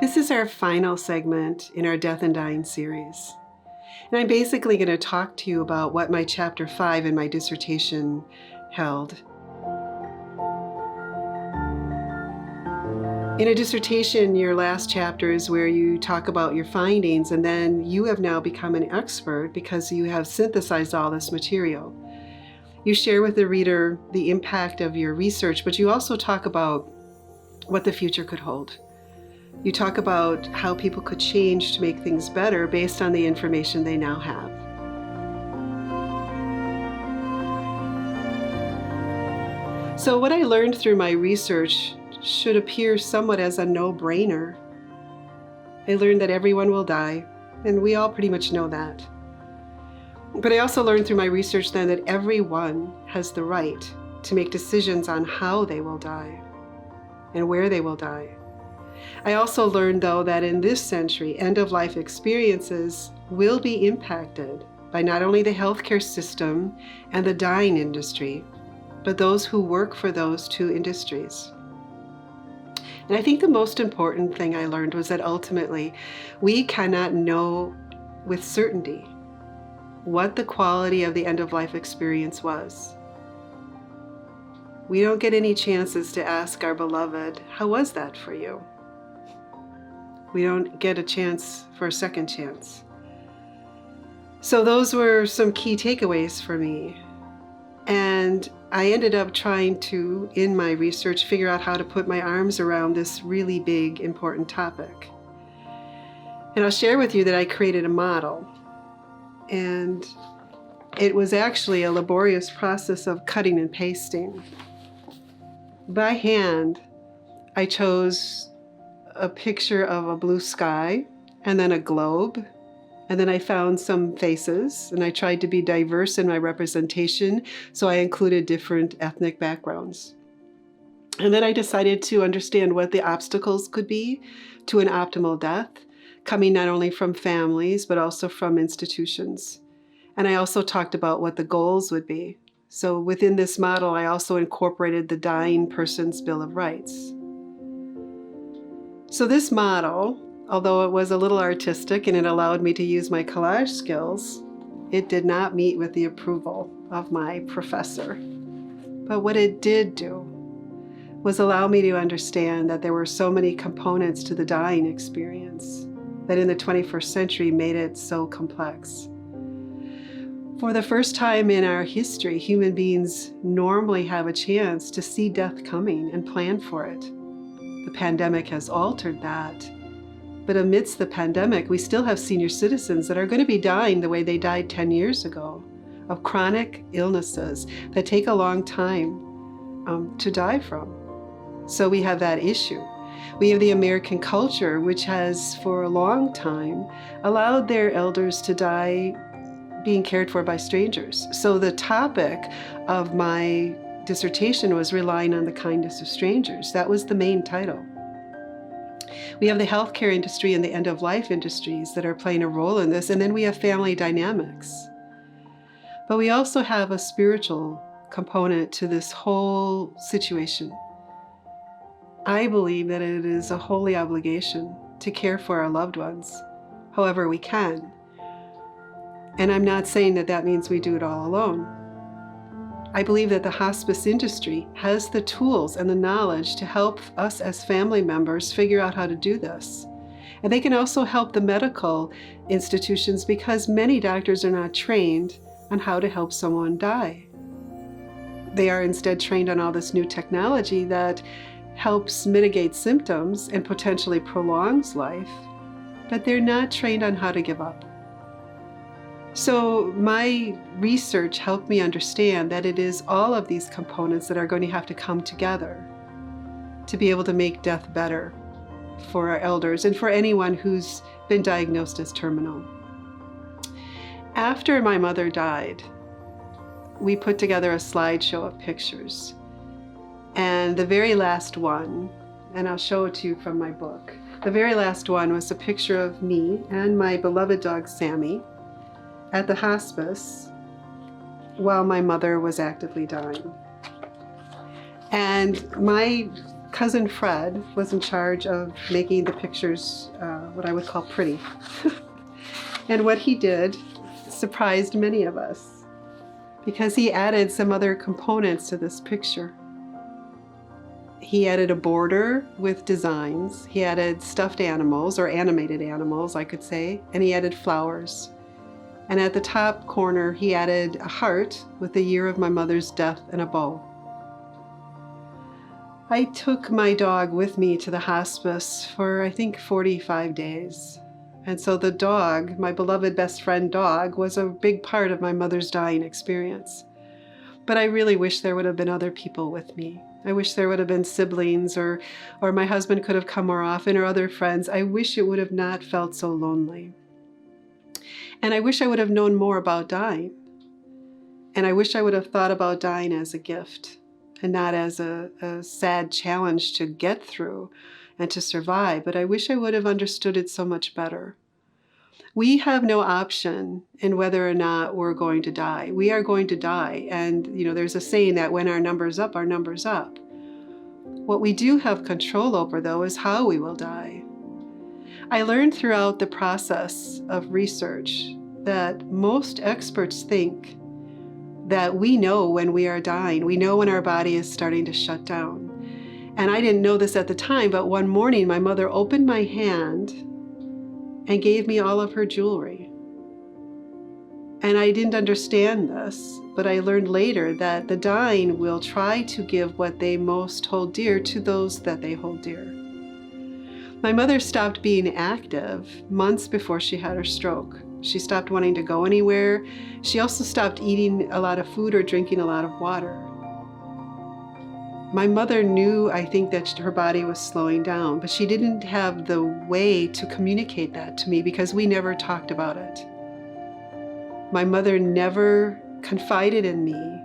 This is our final segment in our Death and Dying series. And I'm basically going to talk to you about what my chapter 5 in my dissertation held. In a dissertation, your last chapter is where you talk about your findings, and then you have now become an expert because you have synthesized all this material. You share with the reader the impact of your research, but you also talk about what the future could hold. You talk about how people could change to make things better based on the information they now have. So what I learned through my research should appear somewhat as a no-brainer. I learned that everyone will die, and we all pretty much know that. But I also learned through my research then that everyone has the right to make decisions on how they will die and where they will die. I also learned, though, that in this century, end-of-life experiences will be impacted by not only the healthcare system and the dying industry, but those who work for those two industries. And I think the most important thing I learned was that ultimately we cannot know with certainty what the quality of the end-of-life experience was. We don't get any chances to ask our beloved, how was that for you? We don't get a chance for a second chance. So those were some key takeaways for me. And I ended up trying to, in my research, figure out how to put my arms around this really big, important topic. And I'll share with you that I created a model. And it was actually a laborious process of cutting and pasting. By hand, I chose a picture of a blue sky, and then a globe, and then I found some faces, and I tried to be diverse in my representation, so I included different ethnic backgrounds. And then I decided to understand what the obstacles could be to an optimal death, coming not only from families, but also from institutions. And I also talked about what the goals would be. So within this model, I also incorporated the dying person's Bill of Rights. So this model, although it was a little artistic and it allowed me to use my collage skills, it did not meet with the approval of my professor. But what it did do was allow me to understand that there were so many components to the dying experience that in the 21st century made it so complex. For the first time in our history, human beings normally have a chance to see death coming and plan for it. The pandemic has altered that. But amidst the pandemic, we still have senior citizens that are going to be dying the way they died 10 years ago, of chronic illnesses that take a long time to die from. So we have that issue. We have the American culture, which has for a long time allowed their elders to die being cared for by strangers. So the topic of my dissertation was relying on the kindness of strangers. That was the main title. We have the healthcare industry and the end-of-life industries that are playing a role in this, and then we have family dynamics. But we also have a spiritual component to this whole situation. I believe that it is a holy obligation to care for our loved ones, however we can. And I'm not saying that that means we do it all alone. I believe that the hospice industry has the tools and the knowledge to help us as family members figure out how to do this. And they can also help the medical institutions because many doctors are not trained on how to help someone die. They are instead trained on all this new technology that helps mitigate symptoms and potentially prolongs life, but they're not trained on how to give up. So my research helped me understand that it is all of these components that are going to have to come together to be able to make death better for our elders and for anyone who's been diagnosed as terminal. After my mother died, we put together a slideshow of pictures. And the very last one, and I'll show it to you from my book, the very last one was a picture of me and my beloved dog Sammy at the hospice while my mother was actively dying. And my cousin Fred was in charge of making the pictures what I would call pretty. And what he did surprised many of us because he added some other components to this picture. He added a border with designs. He added stuffed animals, or animated animals, I could say, and he added flowers. And at the top corner, he added a heart with the year of my mother's death and a bow. I took my dog with me to the hospice for, I think, 45 days. And so the dog, my beloved best friend dog, was a big part of my mother's dying experience. But I really wish there would have been other people with me. I wish there would have been siblings, or my husband could have come more often, or other friends. I wish it would have not felt so lonely. And I wish I would have known more about dying. And I wish I would have thought about dying as a gift and not as a sad challenge to get through and to survive. But I wish I would have understood it so much better. We have no option in whether or not we're going to die. We are going to die. And, there's a saying that when our number's up, our number's up. What we do have control over, though, is how we will die. I learned throughout the process of research that most experts think that we know when we are dying. We know when our body is starting to shut down. And I didn't know this at the time, but one morning my mother opened my hand and gave me all of her jewelry. And I didn't understand this, but I learned later that the dying will try to give what they most hold dear to those that they hold dear. My mother stopped being active months before she had her stroke. She stopped wanting to go anywhere. She also stopped eating a lot of food or drinking a lot of water. My mother knew, I think, that her body was slowing down, but she didn't have the way to communicate that to me because we never talked about it. My mother never confided in me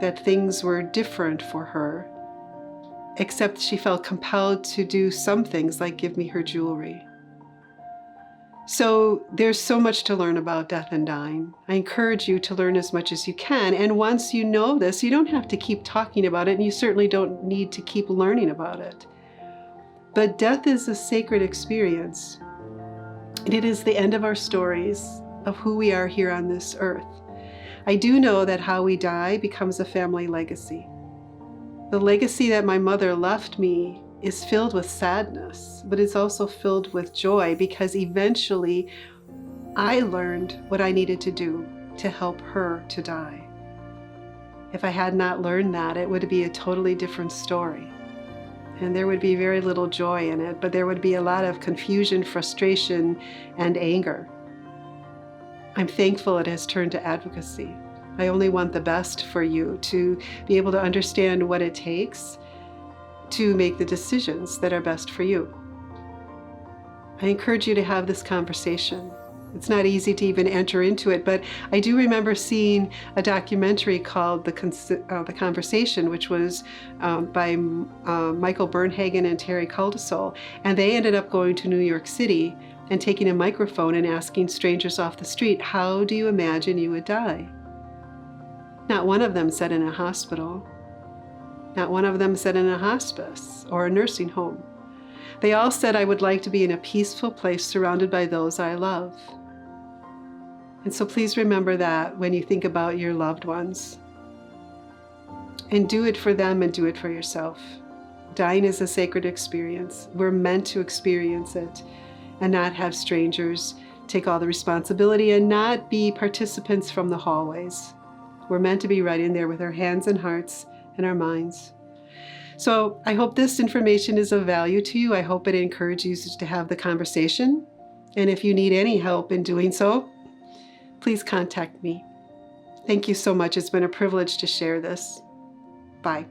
that things were different for her, except she felt compelled to do some things like give me her jewelry. So there's so much to learn about death and dying. I encourage you to learn as much as you can. And once you know this, you don't have to keep talking about it, and you certainly don't need to keep learning about it. But death is a sacred experience, and it is the end of our stories of who we are here on this earth. I do know that how we die becomes a family legacy. The legacy that my mother left me is filled with sadness, but it's also filled with joy because eventually I learned what I needed to do to help her to die. If I had not learned that, it would be a totally different story. And there would be very little joy in it, but there would be a lot of confusion, frustration, and anger. I'm thankful it has turned to advocacy. I only want the best for you to be able to understand what it takes to make the decisions that are best for you. I encourage you to have this conversation. It's not easy to even enter into it, but I do remember seeing a documentary called The Conversation, which was by Michael Bernhagen and Terry Caldesol, and they ended up going to New York City and taking a microphone and asking strangers off the street, how do you imagine you would die? Not one of them said in a hospital. Not one of them said in a hospice or a nursing home. They all said, I would like to be in a peaceful place surrounded by those I love. And so please remember that when you think about your loved ones. And do it for them and do it for yourself. Dying is a sacred experience. We're meant to experience it and not have strangers take all the responsibility and not be participants from the hallways. We're meant to be right in there with our hands and hearts and our minds. So I hope this information is of value to you. I hope it encourages you to have the conversation. And if you need any help in doing so, please contact me. Thank you so much. It's been a privilege to share this. Bye.